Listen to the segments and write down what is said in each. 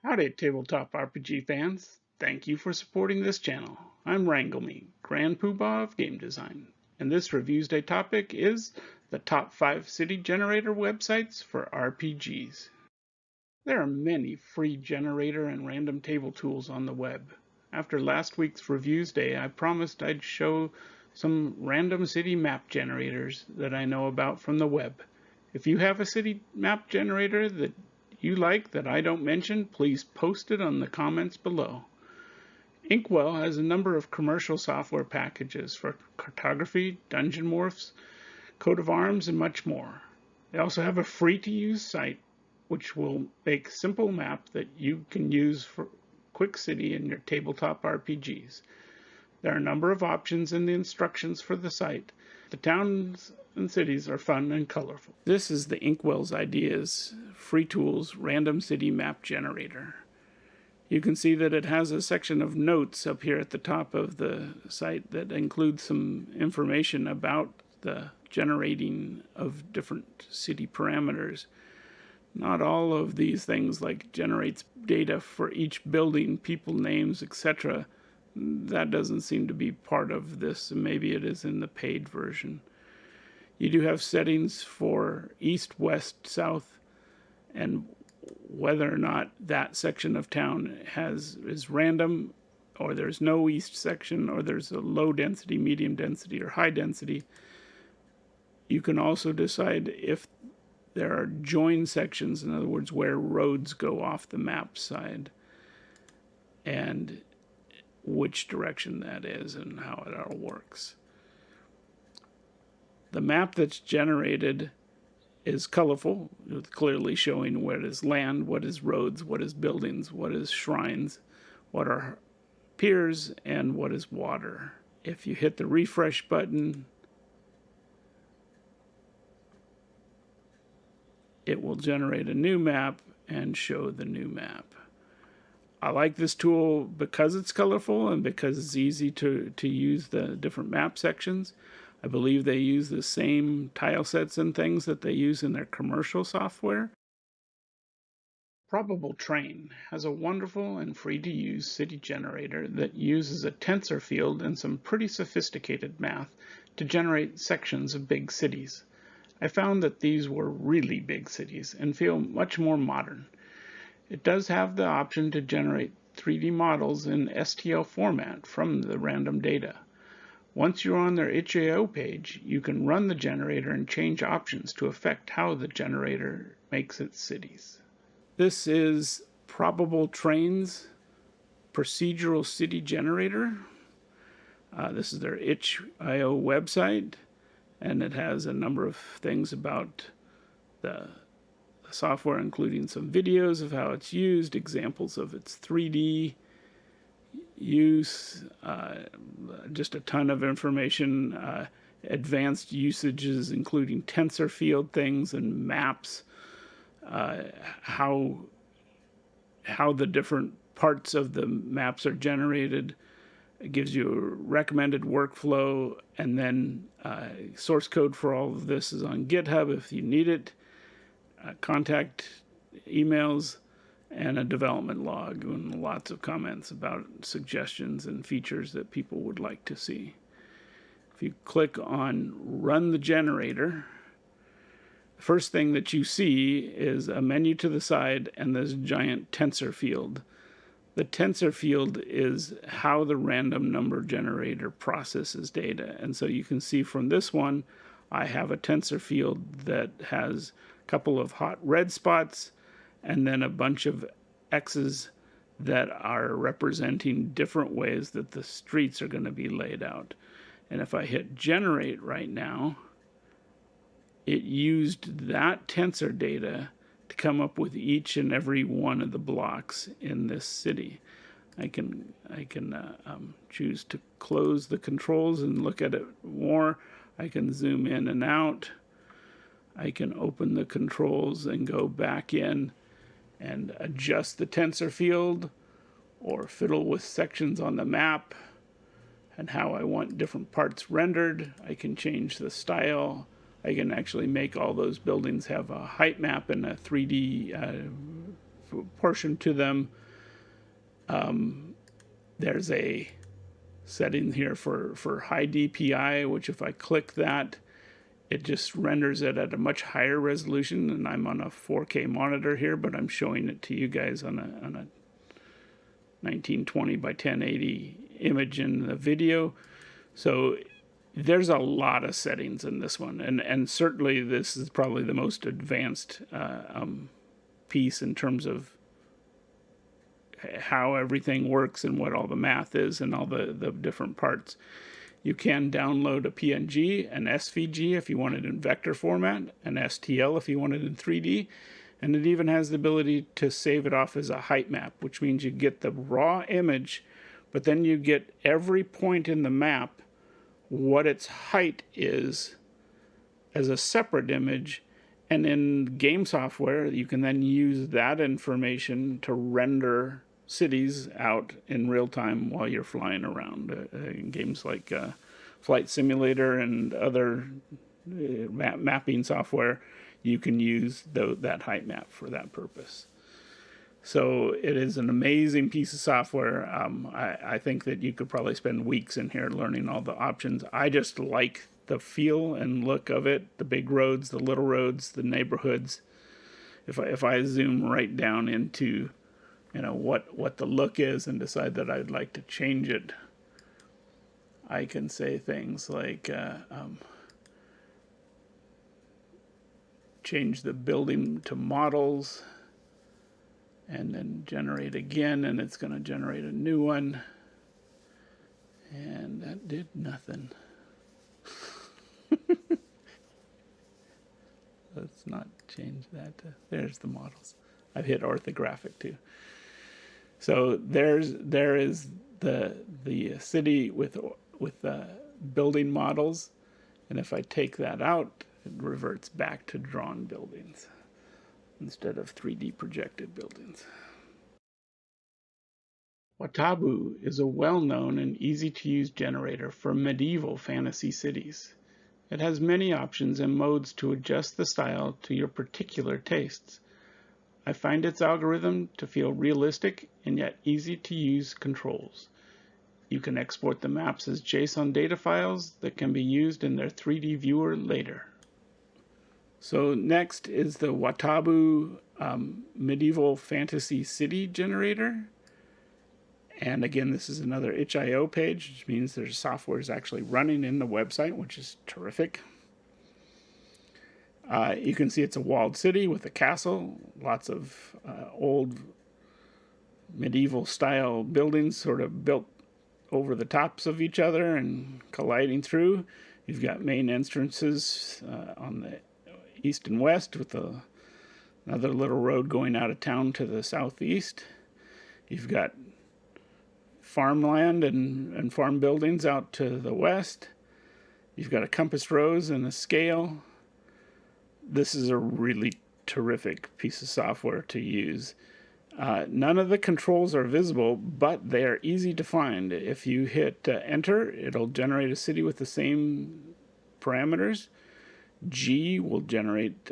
Howdy Tabletop RPG fans, thank you for supporting this channel. I'm Wrangleme, Grand Poobah of Game Design, and this Reviews Day topic is the top 5 city generator websites for RPGs. There are many free generator and random table tools on the web. After last week's Reviews Day, I promised I'd show some random city map generators that I know about from the web. If you have a city map generator that you like that I don't mention, please post it on the comments below. Inkwell has a number of commercial software packages for cartography, dungeon morphs, coat of arms, and much more. They also have a free-to-use site which will make simple map that you can use for quick city in your tabletop RPGs. There are a number of options in the instructions for the site. The towns and cities are fun and colorful. This is the Inkwell's Ideas Free Tools Random City Map Generator. You can see that it has a section of notes up here at the top of the site that includes some information about the generating of different city parameters. Not all of these things like generates data for each building, people names, etc. That doesn't seem to be part of this. Maybe it is in the paid version. You do have settings for east, west, south, and whether or not that section of town is random, or there's no east section, or there's a low density, medium density, or high density. You can also decide if there are join sections, in other words, where roads go off the map side, and which direction that is and how it all works. The map that's generated is colorful, clearly showing what is land, what is roads, what is buildings, what is shrines, what are piers, and what is water. If you hit the refresh button, it will generate a new map and show the new map. I like this tool because it's colorful and because it's easy to use the different map sections. I believe they use the same tile sets and things that they use in their commercial software. Probabletrain has a wonderful and free-to-use city generator that uses a tensor field and some pretty sophisticated math to generate sections of big cities. I found that these were really big cities and feel much more modern. It does have the option to generate 3D models in STL format from the random data. Once you're on their itch.io page, you can run the generator and change options to affect how the generator makes its cities. This is probabletrain's procedural city generator. This is their itch.io website, and it has a number of things about the software, including some videos of how it's used, examples of its 3D use, just a ton of information, advanced usages including tensor field things and maps, how the different parts of the maps are generated. It gives you a recommended workflow, and then source code for all of this is on GitHub if you need it. Contact emails, and a development log, and lots of comments about suggestions and features that people would like to see. If you click on Run the Generator, the first thing that you see is a menu to the side and this giant tensor field. The tensor field is how the random number generator processes data. And so you can see from this one, I have a tensor field that has a couple of hot red spots and then a bunch of X's that are representing different ways that the streets are going to be laid out. And if I hit generate right now, it used that tensor data to come up with each and every one of the blocks in this city. I can choose to close the controls and look at it more. I can zoom in and out. I can open the controls and go back in and adjust the tensor field or fiddle with sections on the map and how I want different parts rendered. I can change the style I can actually make all those buildings have a height map and a 3D portion to them. There's a setting here for high DPI, which if I click that, it just renders it at a much higher resolution. And I'm on a 4K monitor here, but I'm showing it to you guys on a 1920 by 1080 image in the video. So there's a lot of settings in this one, and certainly this is probably the most advanced piece in terms of how everything works and what all the math is and all the different parts. You can download a PNG, an SVG if you want it in vector format, an STL if you want it in 3D, and it even has the ability to save it off as a height map, which means you get the raw image, but then you get every point in the map, what its height is as a separate image, and in game software you can then use that information to render cities out in real time while you're flying around. In games like Flight Simulator and other mapping software, you can use that height map for that purpose. So it is an amazing piece of software. I think that you could probably spend weeks in here learning all the options. I just like the feel and look of it, the big roads, the little roads, the neighborhoods. If I zoom right down into what the look is and decide that I'd like to change it, I can say things like change the building to models, and then generate again, and it's going to generate a new one. And that did nothing. Let's not change that. There's the models. I've hit orthographic too. So there is the city with building models, and if I take that out, it reverts back to drawn buildings instead of 3D projected buildings. Watabu is a well-known and easy-to-use generator for medieval fantasy cities. It has many options and modes to adjust the style to your particular tastes. I find its algorithm to feel realistic and yet easy to use controls. You can export the maps as JSON data files that can be used in their 3D viewer later. So next is the Watabu Medieval Fantasy City Generator. And again, this is another itch.io page, which means their software is actually running in the website, which is terrific. You can see it's a walled city with a castle, lots of old medieval style buildings sort of built over the tops of each other and colliding through. You've got main entrances on the east and west with another little road going out of town to the southeast. You've got farmland and farm buildings out to the west. You've got a compass rose and a scale. This is a really terrific piece of software to use. None of the controls are visible, but they are easy to find. If you hit enter, it'll generate a city with the same parameters. G will generate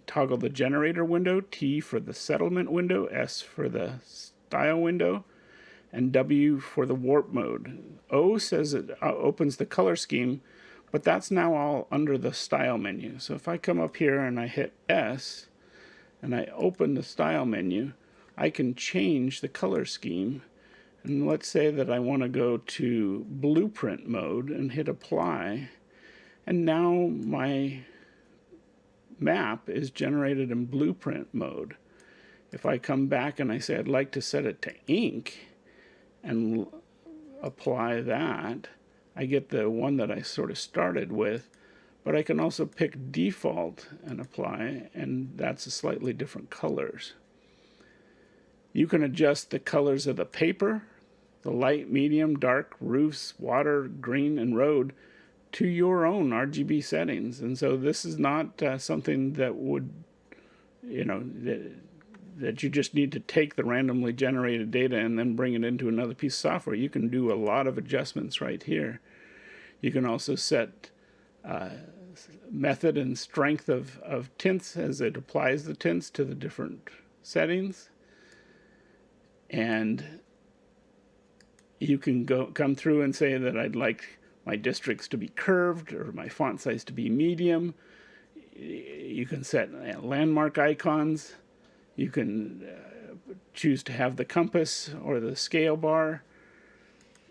toggle the generator window, T for the settlement window, S for the style window, and W for the warp mode. O says it opens the color scheme, but that's now all under the style menu. So if I come up here and I hit S and I open the style menu, I can change the color scheme. And let's say that I want to go to blueprint mode and hit apply. And now my map is generated in blueprint mode. If I come back and I say I'd like to set it to ink and apply that, I get the one that I sort of started with, but I can also pick default and apply, and that's a slightly different colors. You can adjust the colors of the paper, the light, medium, dark, roofs, water, green, and road to your own RGB settings. And so this is not something that would, that you just need to take the randomly generated data and then bring it into another piece of software. You can do a lot of adjustments right here. You can also set method and strength of tints as it applies the tints to the different settings. And you can come through and say that I'd like my districts to be curved or my font size to be medium. You can set landmark icons. You can choose to have the compass or the scale bar.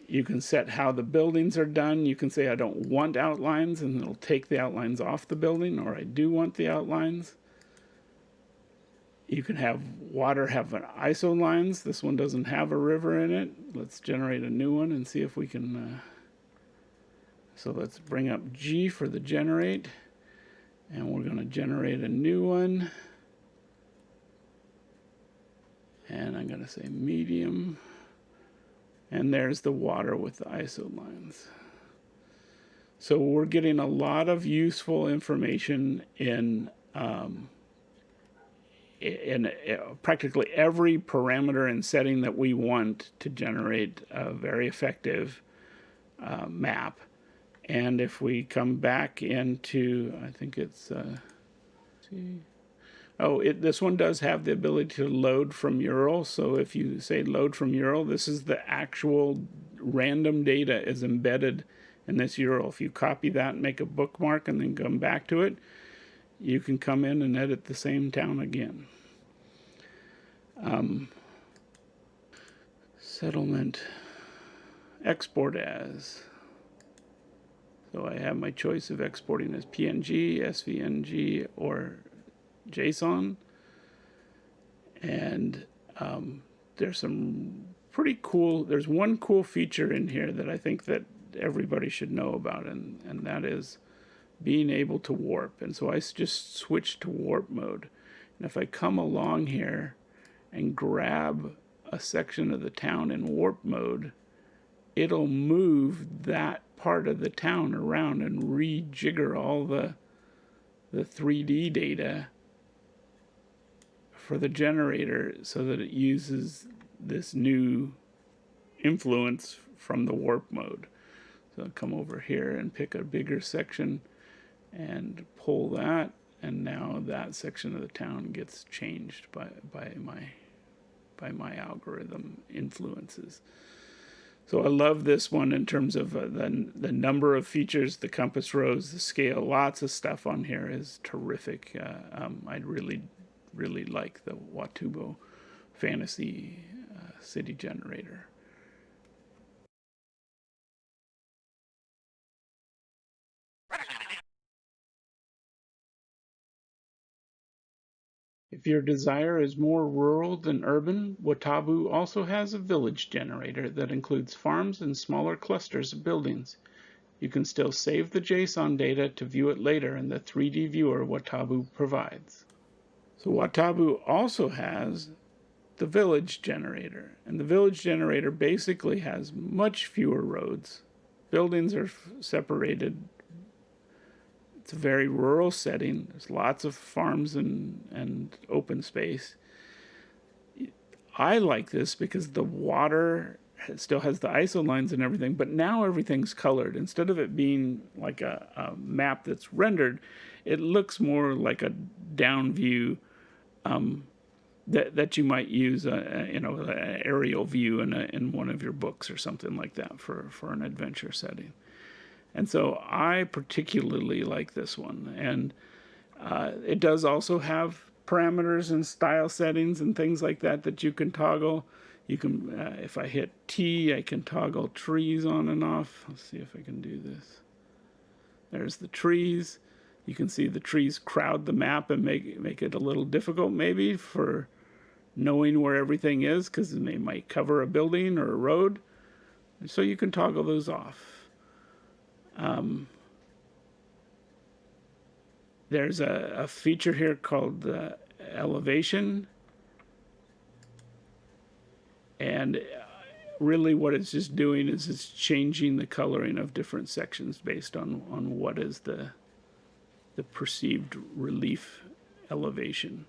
You can set how the buildings are done. You can say I don't want outlines, and it'll take the outlines off the building, or I do want the outlines. You can have water have an ISO lines. This one doesn't have a river in it. Let's generate a new one and see if we can. So let's bring up G for the generate, and we're going to generate a new one. And I'm going to say medium. And there's the water with the ISO lines. So we're getting a lot of useful information in practically every parameter and setting that we want to generate a very effective map. And if we come back into, I think it's, this one does have the ability to load from URL. So if you say load from URL, this is the actual random data is embedded in this URL. If you copy that and make a bookmark and then come back to it, you can come in and edit the same town again. Settlement, export as. So I have my choice of exporting as PNG, SVNG, or JSON. And there's some pretty cool, there's one cool feature in here that I think that everybody should know about, and that is being able to warp. And so I just switched to warp mode. And if I come along here and grab a section of the town in warp mode, it'll move that part of the town around and rejigger all the 3D data for the generator so that it uses this new influence from the warp mode. So I'll come over here and pick a bigger section and pull that, and now that section of the town gets changed by my algorithm influences. So I love this one in terms of the number of features, the compass rose, the scale, lots of stuff on here is terrific. I really like the Watabu Fantasy City Generator. If your desire is more rural than urban, Watabu also has a village generator that includes farms and smaller clusters of buildings. You can still save the JSON data to view it later in the 3D viewer Watabu provides. So Watabu also has the village generator, and the village generator basically has much fewer roads. Buildings are separated. It's a very rural setting. There's lots of farms and open space. I like this because the water still has the ISO lines and everything, but now everything's colored. Instead of it being like a map that's rendered, it looks more like a down view that you might use, an aerial view in one of your books or something like that for an adventure setting. And so I particularly like this one. And it does also have parameters and style settings and things like that you can toggle. You can, if I hit T, I can toggle trees on and off. Let's see if I can do this. There's the trees. You can see the trees crowd the map and make it a little difficult maybe for knowing where everything is, because they might cover a building or a road. So you can toggle those off. There's a feature here called elevation, and really what it's just doing is it's changing the coloring of different sections based on what is the perceived relief elevation.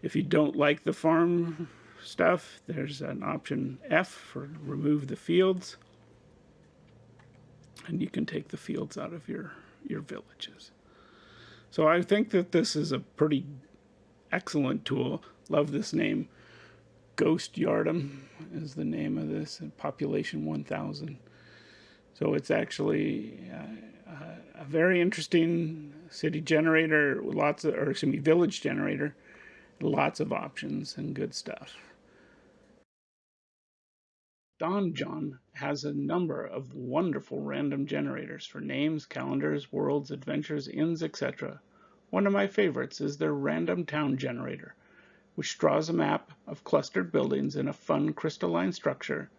If you don't like the farm stuff, there's an option F for remove the fields. and you can take the fields out of your villages. So I think that this is a pretty excellent tool. Love this name. Ghost Yardum is the name of this, population 1,000. So it's actually a very interesting city generator, village generator, lots of options and good stuff. Donjon has a number of wonderful random generators for names, calendars, worlds, adventures, inns, etc. One of my favorites is their random town generator, which draws a map of clustered buildings in a fun crystalline structure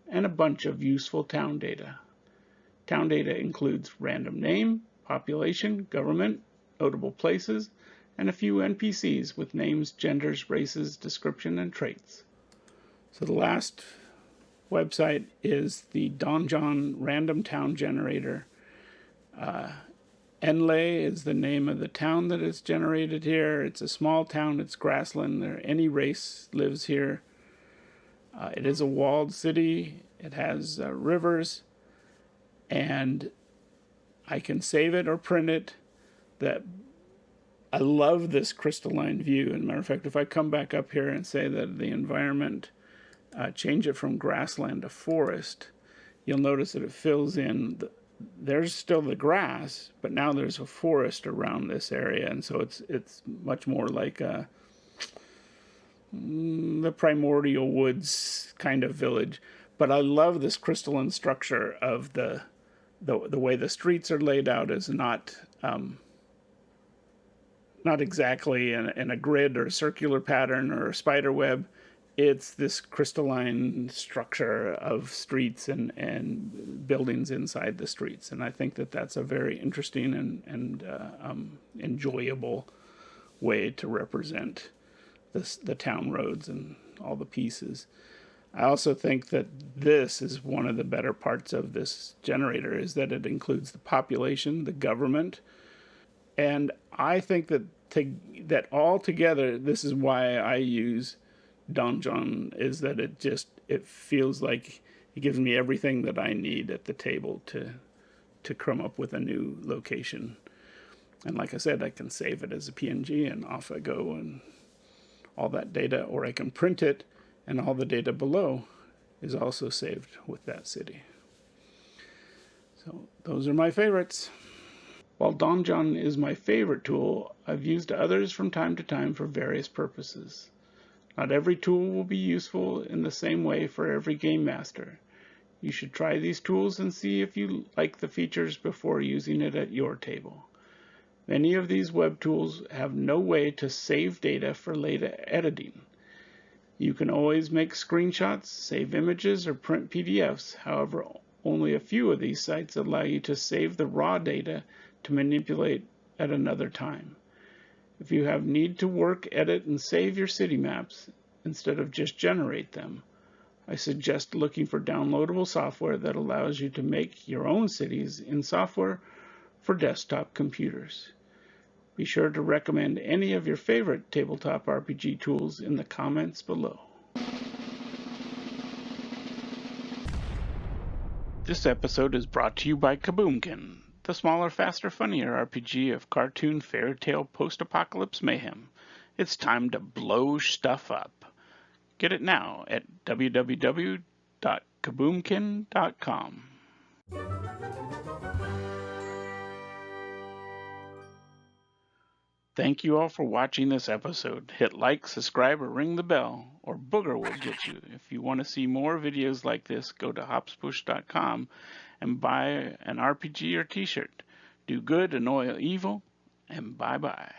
and a bunch of useful town data. Town data includes random name, population, government, notable places, and a few NPCs with names, genders, races, description, and traits. So the last website is the Donjon Random Town Generator. Enlay is the name of the town that is generated here. It's a small town. It's grassland. Any race lives here. It is a walled city. It has rivers. And I can save it or print it. I love this crystalline view. As a matter of fact, if I come back up here and say that the environment, change it from grassland to forest, you'll notice that it fills in. There's still the grass, but now there's a forest around this area, and so it's much more like the primordial woods kind of village. But I love this crystalline structure of the way the streets are laid out is not exactly in a grid or a circular pattern or a spider web. It's this crystalline structure of streets and buildings inside the streets. And I think that that's a very interesting and enjoyable way to represent the town roads and all the pieces. I also think that this is one of the better parts of this generator, is that it includes the population, the government, and I think that all together, this is why I use Donjon, is that it feels like it gives me everything that I need at the table to come up with a new location. And like I said, I can save it as a PNG and off I go, and all that data, or I can print it and all the data below is also saved with that city. So those are my favorites. While Donjon is my favorite tool, I've used others from time to time for various purposes. Not every tool will be useful in the same way for every game master. You should try these tools and see if you like the features before using it at your table. Many of these web tools have no way to save data for later editing. You can always make screenshots, save images, or print PDFs. However, only a few of these sites allow you to save the raw data to manipulate at another time. If you have need to work, edit, and save your city maps instead of just generate them, I suggest looking for downloadable software that allows you to make your own cities in software for desktop computers. Be sure to recommend any of your favorite tabletop RPG tools in the comments below. This episode is brought to you by Kaboomkin, the smaller, faster, funnier RPG of cartoon, fairy tale, post-apocalypse mayhem. It's time to blow stuff up. Get it now at www.kaboomkin.com. Thank you all for watching this episode. Hit like, subscribe, or ring the bell, or Booger will get you. If you want to see more videos like this, go to hopspush.com and buy an RPG or t-shirt. Do good, annoy evil, and bye-bye.